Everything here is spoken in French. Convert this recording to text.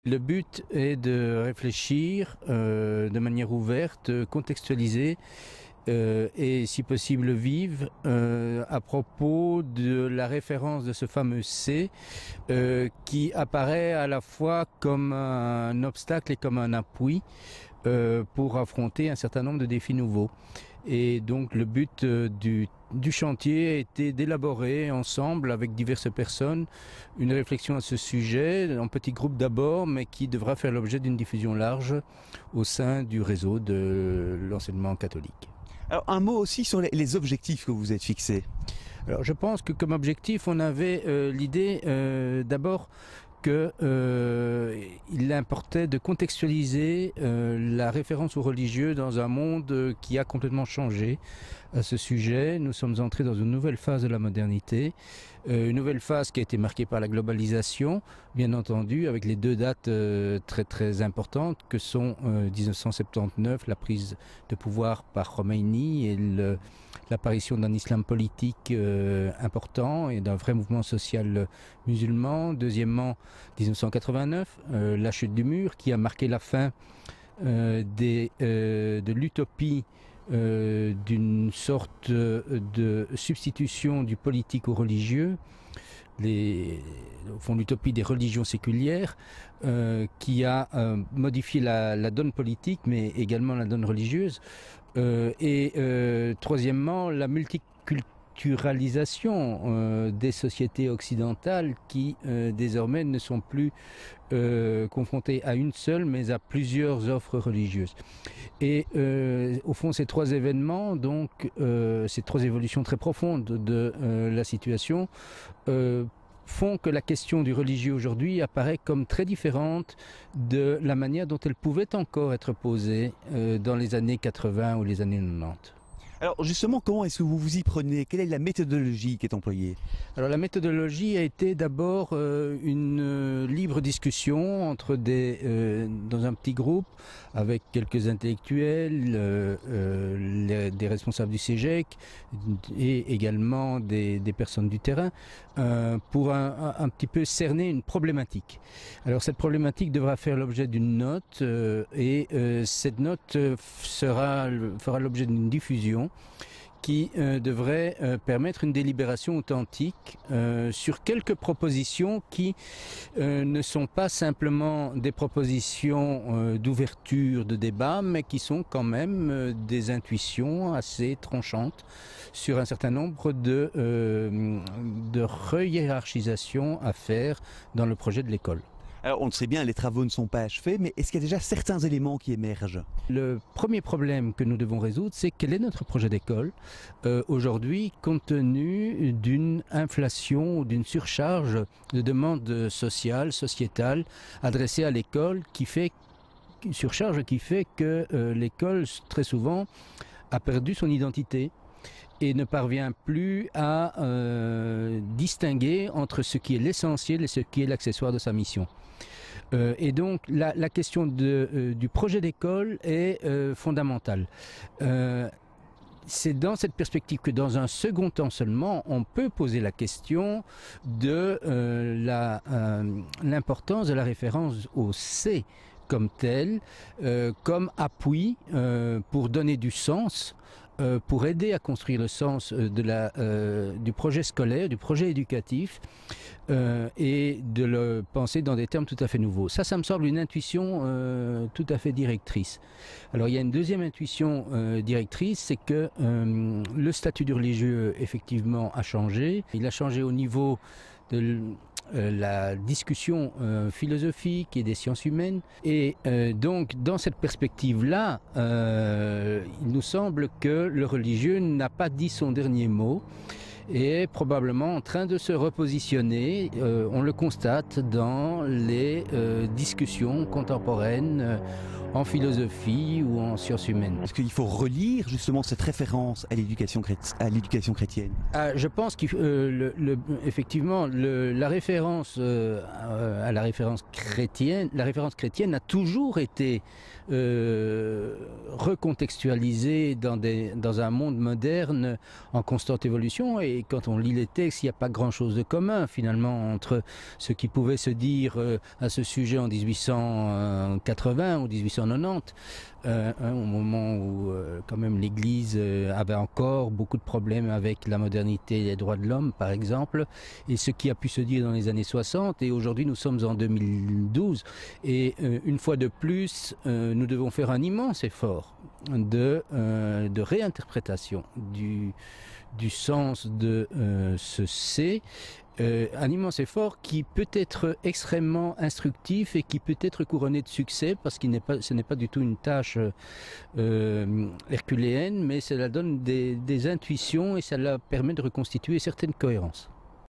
Le but est de réfléchir de manière ouverte, contextualisée et si possible vive à propos de la référence de ce fameux C qui apparaît à la fois comme un obstacle et comme un appui pour affronter un certain nombre de défis nouveaux. Et donc le but du chantier a été d'élaborer ensemble avec diverses personnes une réflexion à ce sujet, en petits groupes d'abord, mais qui devra faire l'objet d'une diffusion large au sein du réseau de l'enseignement catholique. Alors un mot aussi sur les objectifs que vous êtes fixés. Alors je pense que comme objectif on avait l'idée d'abord qu'il importait de contextualiser la référence aux religieux dans un monde qui a complètement changé à ce sujet. Nous sommes entrés dans une nouvelle phase de la modernité, une nouvelle phase qui a été marquée par la globalisation, bien entendu, avec les deux dates très importantes que sont 1979, la prise de pouvoir par Khomeini et l'apparition d'un islam politique important et d'un vrai mouvement social musulman. Deuxièmement, 1989, la chute du mur qui a marqué la fin de l'utopie d'une sorte de substitution du politique au religieux, au fond l'utopie des religions séculières, qui a modifié la donne politique mais également la donne religieuse. Troisièmement, la multiculturalisation des sociétés occidentales qui désormais ne sont plus confrontées à une seule mais à plusieurs offres religieuses. Et au fond ces trois événements, donc ces trois évolutions très profondes de la situation font que la question du religieux aujourd'hui apparaît comme très différente de la manière dont elle pouvait encore être posée dans les années 80 ou les années 90. Alors justement, comment est-ce que vous vous y prenez? Quelle est la méthodologie qui est employée? Alors la méthodologie a été d'abord une libre discussion entre dans un petit groupe avec quelques intellectuels, des responsables du CEGEC et également des personnes du terrain pour un petit peu cerner une problématique. Alors cette problématique devra faire l'objet d'une note et cette note fera l'objet d'une diffusion qui devrait permettre une délibération authentique sur quelques propositions qui ne sont pas simplement des propositions d'ouverture de débat, mais qui sont quand même des intuitions assez tranchantes sur un certain nombre de rehiérarchisation à faire dans le projet de l'école. Alors on le sait bien, les travaux ne sont pas achevés, mais est-ce qu'il y a déjà certains éléments qui émergent? Le premier problème que nous devons résoudre, c'est quel est notre projet d'école aujourd'hui, compte tenu d'une inflation ou d'une surcharge de demandes sociales, sociétales, adressées à l'école, qui fait que l'école, très souvent, a perdu son identité et ne parvient plus à distinguer entre ce qui est l'essentiel et ce qui est l'accessoire de sa mission. Et donc la question du projet d'école est fondamentale. C'est dans cette perspective que dans un second temps seulement, on peut poser la question de l'importance de la référence au C comme tel, comme appui pour donner du sens, pour aider à construire le sens du projet scolaire, du projet éducatif, et de le penser dans des termes tout à fait nouveaux. Ça me semble une intuition tout à fait directrice. Alors il y a une deuxième intuition directrice, c'est que le statut du religieux effectivement a changé. Il a changé au niveau de la discussion philosophique et des sciences humaines. Et donc, dans cette perspective-là, il nous semble que le religieux n'a pas dit son dernier mot et est probablement en train de se repositionner. On le constate dans les discussions contemporaines en philosophie ou en sciences humaines. Est-ce qu'il faut relire justement cette référence à l'éducation chrétienne? Je pense qu'effectivement, la référence à la référence chrétienne a toujours été recontextualisée dans un monde moderne en constante évolution. Et quand on lit les textes, il n'y a pas grand-chose de commun finalement entre ce qui pouvait se dire à ce sujet en 1880 ou 1890, au moment où quand même l'Église avait encore beaucoup de problèmes avec la modernité et les droits de l'homme, par exemple, et ce qui a pu se dire dans les années 60. Et aujourd'hui, nous sommes en 2012. Et une fois de plus, nous devons faire un immense effort de réinterprétation du sens de ce C. Un immense effort qui peut être extrêmement instructif et qui peut être couronné de succès, parce que ce n'est pas du tout une tâche herculéenne, mais cela donne des intuitions et cela permet de reconstituer certaines cohérences.